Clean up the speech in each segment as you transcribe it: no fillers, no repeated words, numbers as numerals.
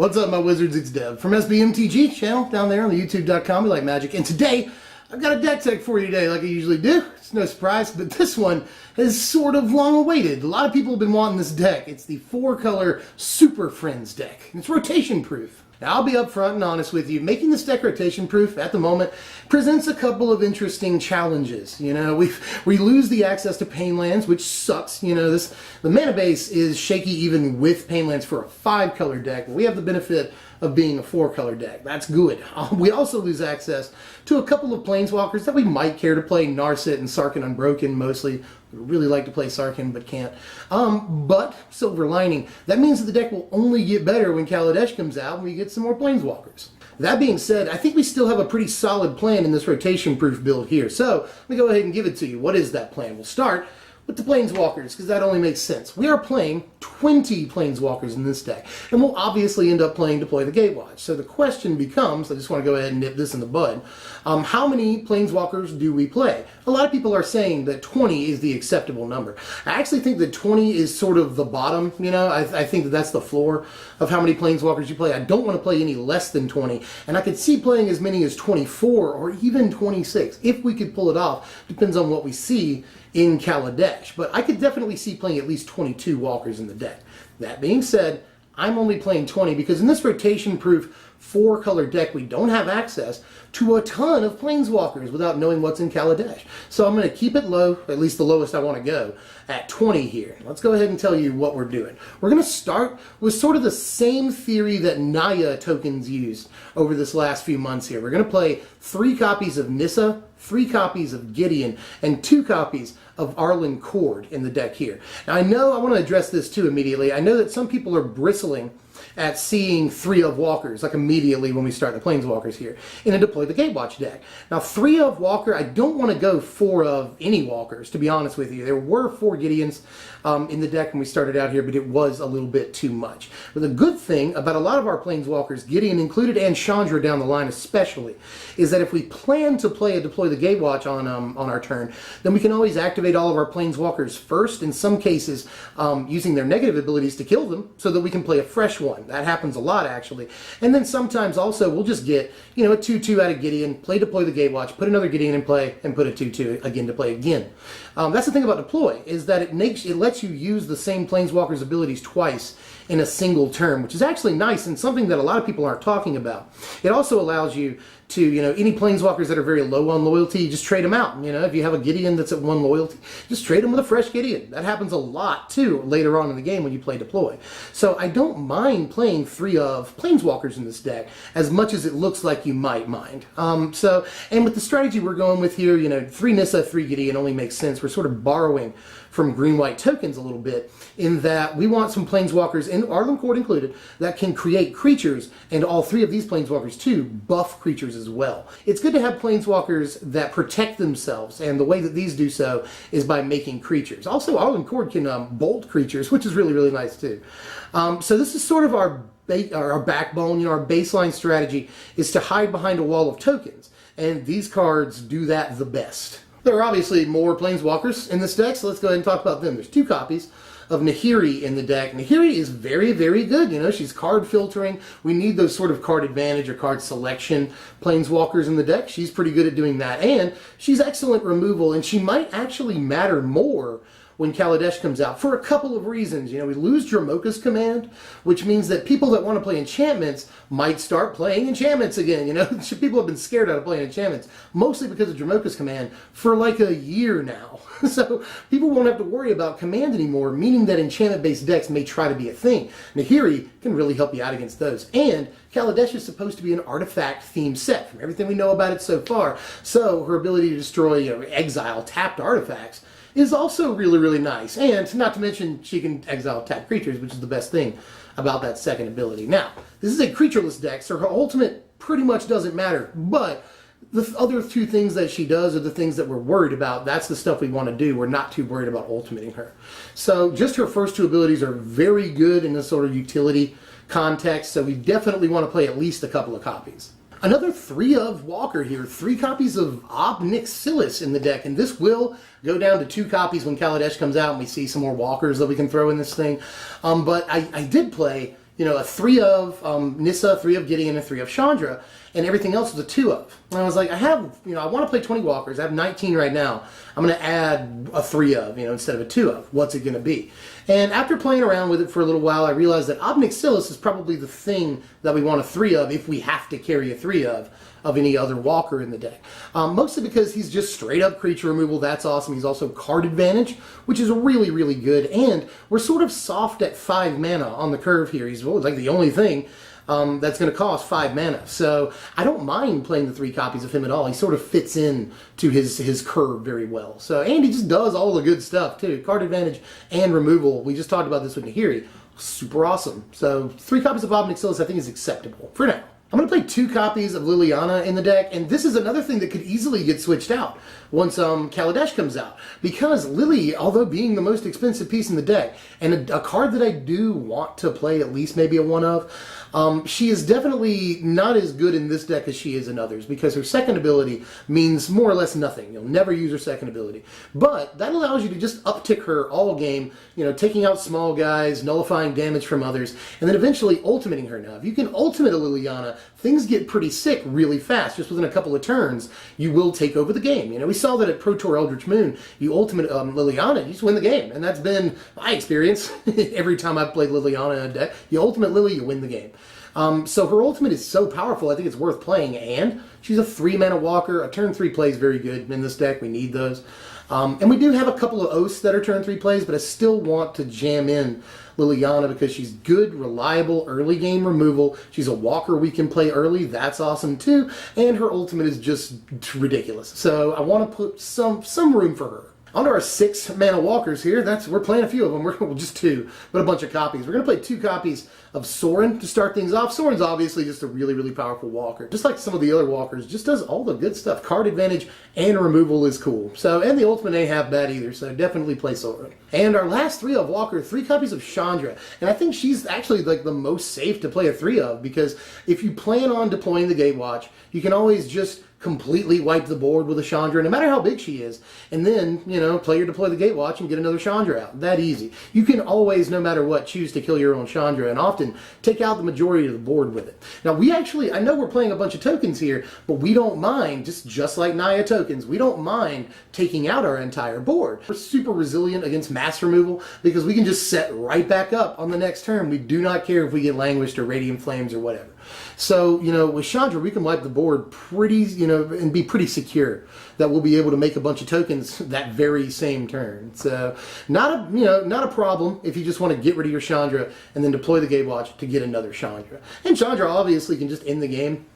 What's up, my wizards? It's Dev from SBMTG channel down there on the youtube.com. We like magic. And today, I've got a deck tech for you today like I usually do. It's no surprise, but this one is sort of long awaited. A lot of people have been wanting this deck. It's the 4-color Superfriends deck. It's rotation proof. Now, I'll be upfront and honest with you. Making this deck rotation proof at the moment presents a couple of interesting challenges. You know, we lose the access to pain lands, which sucks. You know, the mana base is shaky even with pain lands for a 5-color deck. But we have the benefit of being a 4-color deck. That's good. We also lose access to a couple of planeswalkers that we might care to play. Narset and Sarkhan Unbroken mostly. We really like to play Sarkhan, but can't. But, silver lining, that means that the deck will only get better when Kaladesh comes out and we get some more planeswalkers. That being said, I think we still have a pretty solid plan in this rotation-proof build here. So, let me go ahead and give it to you. What is that plan? We'll start with the planeswalkers, because that only makes sense. We are playing 20 planeswalkers in this deck, and we'll obviously end up playing Deploy the Gatewatch. So the question becomes, I just want to go ahead and nip this in the bud, how many planeswalkers do we play? A lot of people are saying that 20 is the acceptable number. I actually think that 20 is sort of the bottom, you know, I think that that's the floor of how many planeswalkers you play. I don't want to play any less than 20, and I could see playing as many as 24 or even 26, if we could pull it off. Depends on what we see in Kaladesh, but I could definitely see playing at least 22 walkers in the deck. That being said, I'm only playing 20 because in this rotation-proof 4-color deck, we don't have access to a ton of planeswalkers without knowing what's in Kaladesh. So I'm going to keep it low, at least the lowest I want to go, at 20 here. Let's go ahead and tell you what we're doing. We're going to start with sort of the same theory that Naya tokens used over this last few months here. We're going to play 3 copies of Nissa, 3 copies of Gideon, and 2 copies of Arlen Cord in the deck here. Now I want to address this too immediately. I know that some people are bristling at seeing 3 of Walkers, like immediately when we start the Planeswalkers here, in a Deploy the Gatewatch deck. Now 3 of Walker, I don't want to go 4 of any Walkers, to be honest with you. There were 4 Gideons in the deck when we started out here, but it was a little bit too much. But the good thing about a lot of our Planeswalkers, Gideon included and Chandra down the line especially, is that if we plan to play a Deploy the Gatewatch on our turn, then we can always activate all of our Planeswalkers first, in some cases using their negative abilities to kill them, so that we can play a fresh one. That happens a lot, actually. And then sometimes also we'll just get, you know, a 2-2 out of Gideon, play Deploy the Gatewatch, put another Gideon in play, and put a 2-2 again to play again. That's the thing about Deploy, is that it lets you use the same Planeswalker's abilities twice in a single turn, which is actually nice and something that a lot of people aren't talking about. It also allows you to, you know, any Planeswalkers that are very low on loyalty, just trade them out. You know, if you have a Gideon that's at 1 loyalty, just trade them with a fresh Gideon. That happens a lot, too, later on in the game when you play Deploy. So I don't mind playing 3 of Planeswalkers in this deck as much as it looks like you might mind. And with the strategy we're going with here, you know, 3 Nissa, 3 Gideon only makes sense. We're sort of borrowing from green-white tokens a little bit, in that we want some Planeswalkers, and Arlen Cord included, that can create creatures, and all 3 of these Planeswalkers, too, buff creatures as well. It's good to have Planeswalkers that protect themselves, and the way that these do so is by making creatures. Also, Arlen Cord can bolt creatures, which is really, really nice, too. So this is sort of our backbone. You know, our baseline strategy is to hide behind a wall of tokens, and these cards do that the best. There are obviously more Planeswalkers in this deck, so let's go ahead and talk about them. There's 2 copies of Nahiri in the deck. Nahiri is very, very good. You know, she's card filtering. We need those sort of card advantage or card selection Planeswalkers in the deck. She's pretty good at doing that, and she's excellent removal, and she might actually matter more when Kaladesh comes out, for a couple of reasons. You know, we lose Dromoka's command, which means that people that want to play enchantments might start playing enchantments again. You know, people have been scared out of playing enchantments, mostly because of Dromoka's command, for like a year now. So people won't have to worry about command anymore, meaning that enchantment-based decks may try to be a thing. Nahiri can really help you out against those. And Kaladesh is supposed to be an artifact-themed set, from everything we know about it so far. So her ability to destroy, you know, exile tapped artifacts is also really, really nice. And not to mention, she can exile tapped creatures, which is the best thing about that second ability. Now, this is a creatureless deck, so her ultimate pretty much doesn't matter, but the other 2 things that she does are the things that we're worried about. That's the stuff we want to do. We're not too worried about ultimating her. So just her first 2 abilities are very good in this sort of utility context, so we definitely want to play at least a couple of copies. Another 3 of Walker here, 3 copies of Ob Nixilis in the deck, and this will go down to 2 copies when Kaladesh comes out and we see some more Walkers that we can throw in this thing. But I did play a 3 of Nissa, 3 of Gideon, and 3 of Chandra, and everything else was a 2 of. And I was like, I want to play 20 walkers. I have 19 right now. I'm going to add a 3 of, instead of a 2 of. What's it going to be? And after playing around with it for a little while, I realized that Obnixilis is probably the thing that we want a 3 of if we have to carry a 3 of any other walker in the deck. Mostly because he's just straight up creature removal. That's awesome. He's also card advantage, which is really, really good. And we're sort of soft at 5 mana on the curve here. He's like the only thing that's going to cost 5 mana. So I don't mind playing the 3 copies of him at all. He sort of fits in to his curve very well. So, and he just does all the good stuff too. Card advantage and removal. We just talked about this with Nahiri. Super awesome. So 3 copies of Obnixilis I think is acceptable for now. I'm going to play 2 copies of Liliana in the deck, and this is another thing that could easily get switched out once Kaladesh comes out. Because Lily, although being the most expensive piece in the deck, and a card that I do want to play at least maybe a 1 of, she is definitely not as good in this deck as she is in others, because her second ability means more or less nothing. You'll never use her second ability. But that allows you to just uptick her all game, taking out small guys, nullifying damage from others, and then eventually ultimating her. Now, if you can ultimate a Liliana, things get pretty sick really fast. Just within a couple of turns, you will take over the game. We saw that at Pro Tour Eldritch Moon. You ultimate Liliana, you just win the game. And that's been my experience every time I've played Liliana in a deck. You ultimate Lily, you win the game. So her ultimate is so powerful, I think it's worth playing. And she's a 3 mana walker. A turn 3 play is very good in this deck. We need those. And we do have a couple of oaths that are turn 3 plays, but I still want to jam in Liliana because she's good, reliable, early game removal. She's a walker we can play early. That's awesome too. And her ultimate is just ridiculous. So I want to put some room for her. On to our 6 mana walkers here. We're playing a few of them. We're just 2, but a bunch of copies. We're going to play 2 copies of Sorin to start things off. Sorin's obviously just a really, really powerful walker. Just like some of the other walkers, just does all the good stuff. Card advantage and removal is cool. So, and the ultimate ain't half bad either, so definitely play Sorin. And our last 3 of walker, 3 copies of Chandra. And I think she's actually like the most safe to play a 3 of, because if you plan on deploying the Gatewatch, you can always just completely wipe the board with a Chandra, no matter how big she is, and then, play or deploy the Gatewatch and get another Chandra out. That easy. You can always, no matter what, choose to kill your own Chandra, and often take out the majority of the board with it. Now, I know we're playing a bunch of tokens here, but we don't mind, just like Naya tokens, we don't mind taking out our entire board. We're super resilient against mass removal, because we can just set right back up on the next turn. We do not care if we get Languished or Radiant Flames or whatever. So, with Chandra, we can wipe the board pretty, and be pretty secure that we'll be able to make a bunch of tokens that very same turn. So, not a problem if you just want to get rid of your Chandra and then deploy the Gatewatch to get another Chandra. And Chandra obviously can just end the game.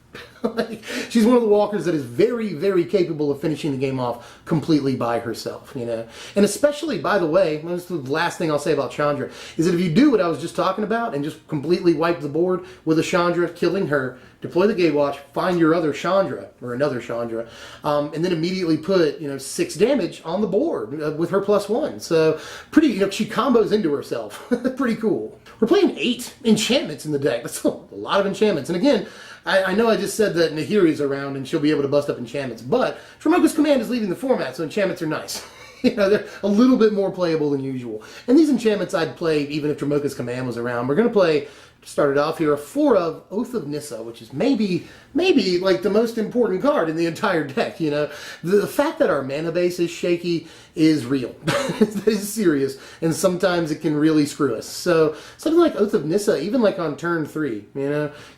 She's one of the walkers that is very, very capable of finishing the game off completely by herself, And especially, by the way, this is the last thing I'll say about Chandra, is that if you do what I was just talking about and just completely wipe the board with a Chandra, killing her, deploy the Gatewatch, find your other Chandra, or another Chandra, and then immediately put, 6 damage on the board with her +1. So, pretty, she combos into herself. Pretty cool. We're playing 8 enchantments in the deck. That's a lot of enchantments. And again, I know I just said that Nahiri's around and she'll be able to bust up enchantments, but Tremoka's Command is leaving the format, so enchantments are nice. They're a little bit more playable than usual. And these enchantments I'd play even if Tremoka's Command was around. We're going to play, started off here, a 4 of Oath of Nissa, which is maybe like the most important card in the entire deck, The fact that our mana base is shaky is real. That is serious, and sometimes it can really screw us. So something like Oath of Nissa, even like on turn 3,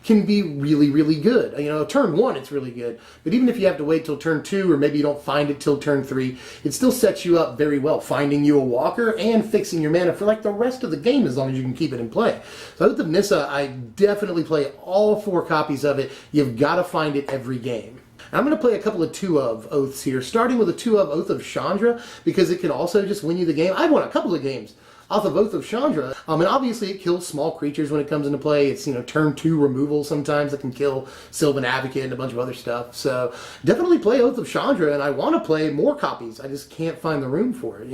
can be really, really good. Turn 1 it's really good, but even if you have to wait till turn 2, or maybe you don't find it till turn 3, it still sets you up very well, finding you a walker and fixing your mana for like the rest of the game as long as you can keep it in play. So Oath of Nissa, I definitely play all 4 copies of it. You've got to find it every game. I'm going to play a couple of 2 of oaths here, starting with a 2 of Oath of Chandra, because it can also just win you the game. I've won a couple of games off of Oath of Chandra, and obviously it kills small creatures when it comes into play. It's, turn 2 removal sometimes that can kill Sylvan Advocate and a bunch of other stuff. So definitely play Oath of Chandra, and I want to play more copies. I just can't find the room for it,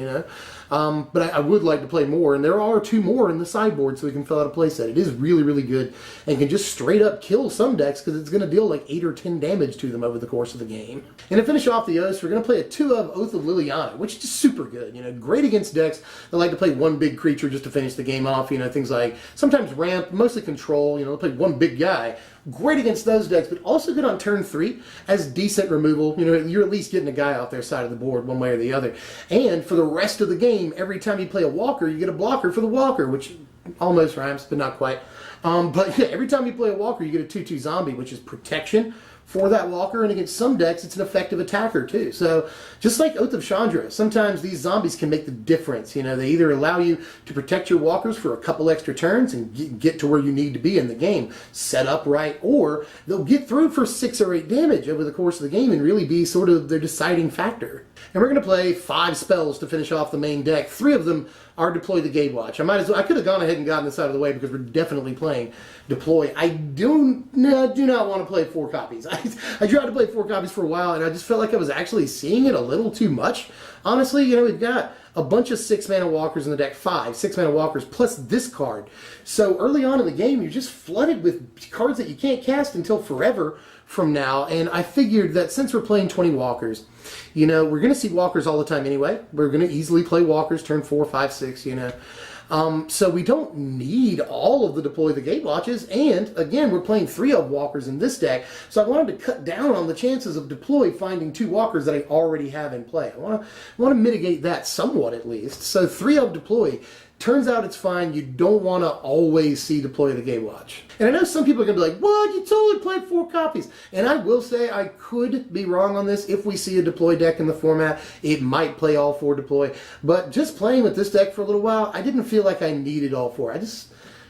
But I would like to play more, and there are 2 more in the sideboard so we can fill out a playset. It is really, really good, and can just straight up kill some decks because it's going to deal like 8 or 10 damage to them over the course of the game. And to finish off the oaths, we're going to play a 2 of Oath of Liliana, which is just super good. Great against decks that like to play 1 big big creature just to finish the game off. You know, things like sometimes ramp, mostly control. You know, they'll play one big guy. Great against those decks, but also good on turn 3 as decent removal. You know, you're at least getting a guy off their side of the board one way or the other. And for the rest of the game, every time you play a walker, you get a blocker for the walker, which almost rhymes, but not quite. But yeah, every time you play a walker, you get a 2/2 zombie, which is protection for that walker, and against some decks, it's an effective attacker too. So just like Oath of Chandra, sometimes these zombies can make the difference. You know, they either allow you to protect your walkers for a couple extra turns and get to where you need to be in the game, set up right, or they'll get through for 6 or 8 damage over the course of the game and really be sort of their deciding factor. And we're going to play 5 spells to finish off the main deck. 3 of them are Deploy the Gatewatch. I could have gone ahead and gotten this out of the way because we're definitely playing Deploy. I do not want to play 4 copies. I tried to play 4 copies for a while, and I just felt like I was actually seeing it a little too much. Honestly, you know, we've got a bunch of 6-mana walkers in the deck, 5 6-mana walkers, plus this card. So early on in the game, you're just flooded with cards that you can't cast until forever from now, and I figured that since we're playing 20 walkers, you know, we're going to see walkers all the time anyway. We're going to easily play walkers turn 4, 5, 6, you know. So we don't need all of the Deploy the Gatewatches, and again, we're playing 3 of walkers in this deck, so I wanted to cut down on the chances of Deploy finding 2 walkers that I already have in play. I want to mitigate that somewhat at least. So 3 of Deploy. Turns out it's fine. You don't want to always see Deploy the Gatewatch. And I know some people are going to be like, what? You totally played 4 copies. And I will say I could be wrong on this. If we see a Deploy deck in the format, it might play all 4 Deploy. But just playing with this deck for a little while, I didn't feel like I needed all 4. I just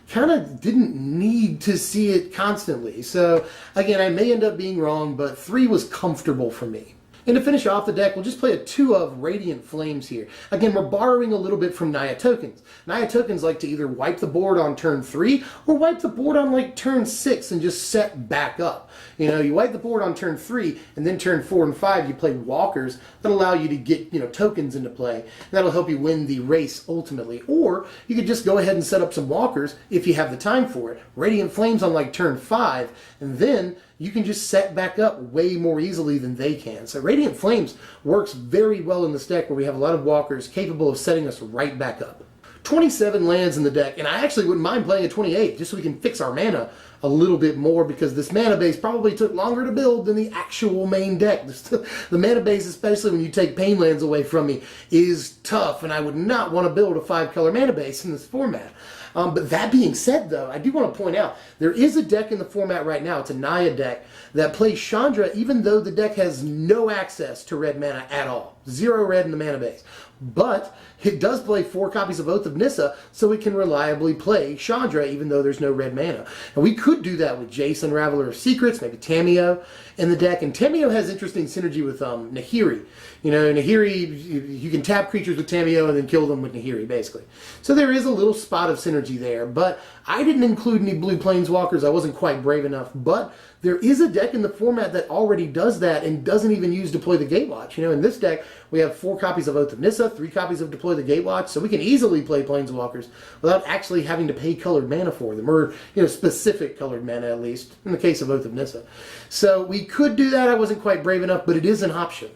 kind of didn't need to see it constantly. So again, I may end up being wrong, but 3 was comfortable for me. And to finish off the deck, we'll just play a 2 of Radiant Flames here. Again, we're borrowing a little bit from Naya tokens. Naya tokens like to either wipe the board on turn 3 or wipe the board on like turn 6 and just set back up. You know, you wipe the board on turn 3 and then turn 4 and 5 you play walkers that allow you to get, you know, tokens into play. And that'll help you win the race ultimately. Or you could just go ahead and set up some walkers if you have the time for it. Radiant Flames on like turn 5, and then you can just set back up way more easily than they can. So Radiant Flames works very well in this deck where we have a lot of walkers capable of setting us right back up. 27 lands in the deck, and I actually wouldn't mind playing a 28 just so we can fix our mana a little bit more, because this mana base probably took longer to build than the actual main deck. The mana base, especially when you take pain lands away from me, is tough, and I would not want to build a 5-color mana base in this format. But that being said, though, I do want to point out, there is a deck in the format right now, it's a Naya deck, that plays Chandra even though the deck has no access to red mana at all. 0 red in the mana base. But it does play 4 copies of Oath of Nissa, so it can reliably play Chandra even though there's no red mana. And we could do that with Jace, Unraveler of Secrets, maybe Tamiyo in the deck. And Tamiyo has interesting synergy with Nahiri. You know, Nahiri, you can tap creatures with Tamiyo and then kill them with Nahiri, basically. So there is a little spot of synergy there. But I didn't include any blue planeswalkers. I wasn't quite brave enough. But there is a deck in the format that already does that and doesn't even use Deploy the Gatewatch. You know, in this deck, we have 4 copies of Oath of Nissa, 3 copies of Deploy the Gatewatch, so we can easily play planeswalkers without actually having to pay colored mana for them, or, you know, specific colored mana at least, in the case of Oath of Nissa. So we could do that. I wasn't quite brave enough, but it is an option.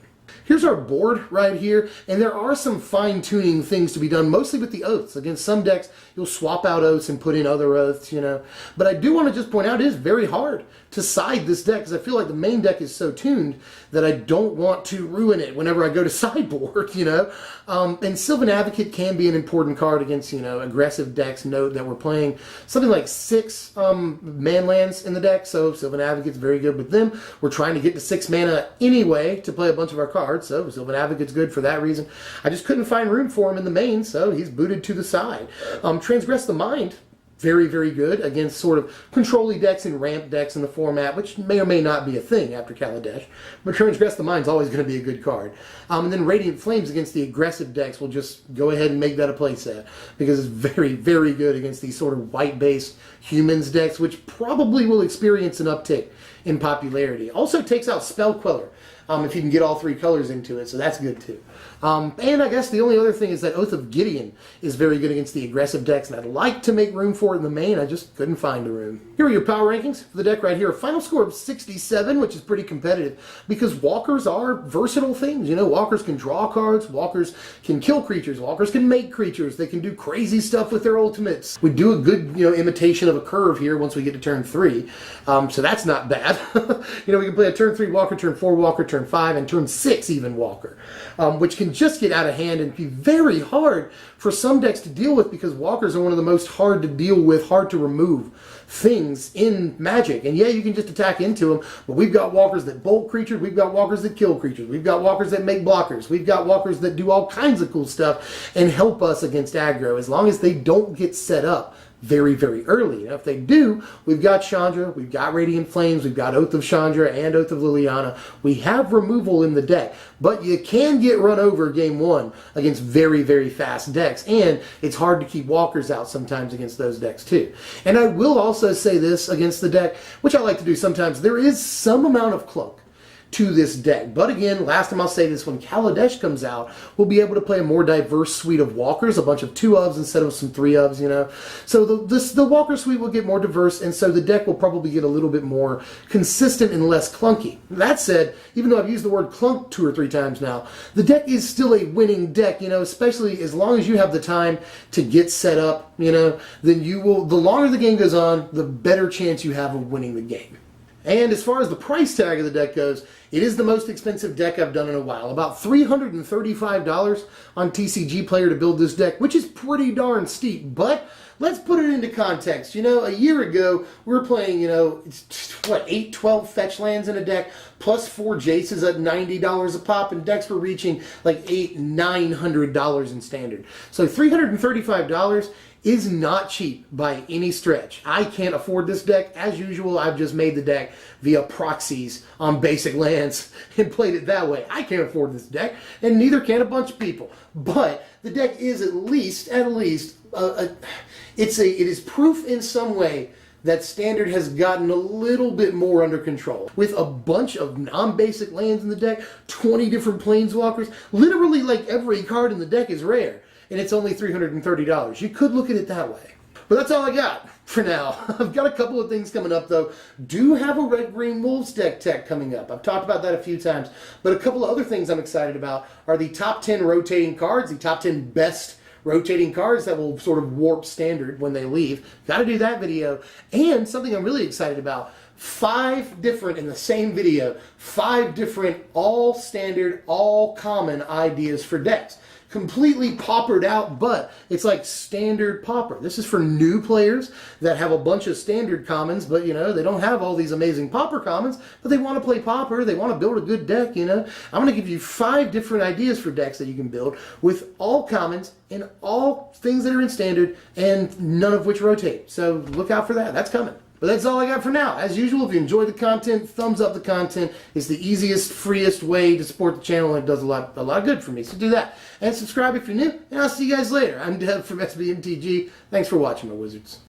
Here's our board right here, and there are some fine-tuning things to be done, mostly with the oaths. Against some decks, you'll swap out oaths and put in other oaths, you know. But I do want to just point out it is very hard to side this deck, because I feel like the main deck is so tuned that I don't want to ruin it whenever I go to sideboard, you know. And Sylvan Advocate can be an important card against, you know, aggressive decks. Note that we're playing something like 6 man lands in the deck, so Sylvan Advocate's very good with them. We're trying to get to 6 mana anyway to play a bunch of our cards, so Sylvan Advocate's good for that reason. I just couldn't find room for him in the main, so he's booted to the side. Transgress the Mind, very, very good against sort of control-y decks and ramp decks in the format, which may or may not be a thing after Kaladesh. But Transgress the Mind's always going to be a good card. And then Radiant Flames against the aggressive decks, will just go ahead and make that a playset, because it's very, very good against these sort of white-based humans decks, which probably will experience an uptick in popularity. Also takes out Spell Queller. if you can get all three colors into it, so that's good too. And I guess the only other thing is that Oath of Gideon is very good against the aggressive decks, and I'd like to make room for it in the main. I just couldn't find the room. Here are your power rankings for the deck right here. A final score of 67, which is pretty competitive because walkers are versatile things. You know, walkers can draw cards, walkers can kill creatures, walkers can make creatures, they can do crazy stuff with their ultimates. We do a good, imitation of a curve here once we get to turn 3, so that's not bad. We can play a turn 3 walker, turn 4 walker, turn 5, and turn 6 even walker, which can just get out of hand and be very hard for some decks to deal with because walkers are one of the most hard to deal with, hard to remove things in Magic. And yeah, you can just attack into them, but we've got walkers that bolt creatures, we've got walkers that kill creatures, we've got walkers that make blockers, we've got walkers that do all kinds of cool stuff and help us against aggro as long as they don't get set up very, very early. Now, if they do, we've got Chandra, we've got Radiant Flames, we've got Oath of Chandra and Oath of Liliana. We have removal in the deck, but you can get run over game 1 against very, very fast decks, and it's hard to keep walkers out sometimes against those decks too. And I will also say this against the deck, which I like to do sometimes, there is some amount of clunk to this deck. But again, last time I'll say this, when Kaladesh comes out, we'll be able to play a more diverse suite of walkers, a bunch of 2-ofs instead of some 3-ofs, So the walker suite will get more diverse, and so the deck will probably get a little bit more consistent and less clunky. That said, even though I've used the word clunk 2 or 3 times now, the deck is still a winning deck, especially as long as you have the time to get set up, then you will, the longer the game goes on, the better chance you have of winning the game. And as far as the price tag of the deck goes, it is the most expensive deck I've done in a while. About $335 on TCG Player to build this deck, which is pretty darn steep. But let's put it into context. A year ago, we were playing, 8, 12 fetch lands in a deck, plus 4 Jaces at $90 a pop, and decks were reaching like $800, $900 in standard. So $335 is not cheap by any stretch. I can't afford this deck. As usual, I've just made the deck via proxies on basic lands and played it that way. I can't afford this deck, and neither can a bunch of people. But the deck is at least, it is proof in some way that Standard has gotten a little bit more under control. With a bunch of non-basic lands in the deck, 20 different planeswalkers, literally like every card in the deck is rare. And it's only $330. You could look at it that way. But that's all I got for now. I've got a couple of things coming up, though. Do have a Red-Green Wolves deck tech coming up. I've talked about that a few times. But a couple of other things I'm excited about are the top 10 rotating cards, the top 10 best rotating cards that will sort of warp Standard when they leave. Got to do that video. And something I'm really excited about, 5 different, in the same video, 5 different all standard, all common ideas for decks. Completely paupered out, but it's like standard pauper. This is for new players that have a bunch of standard commons, but they don't have all these amazing pauper commons, but they want to play pauper, they want to build a good deck, I'm going to give you 5 different ideas for decks that you can build with all commons and all things that are in standard and none of which rotate. So look out for that. That's coming. But that's all I got for now. As usual, if you enjoy the content, thumbs up the content. It's the easiest, freest way to support the channel, and it does a lot of good for me. So do that. And subscribe if you're new, and I'll see you guys later. I'm Deb from SBMTG. Thanks for watching, my wizards.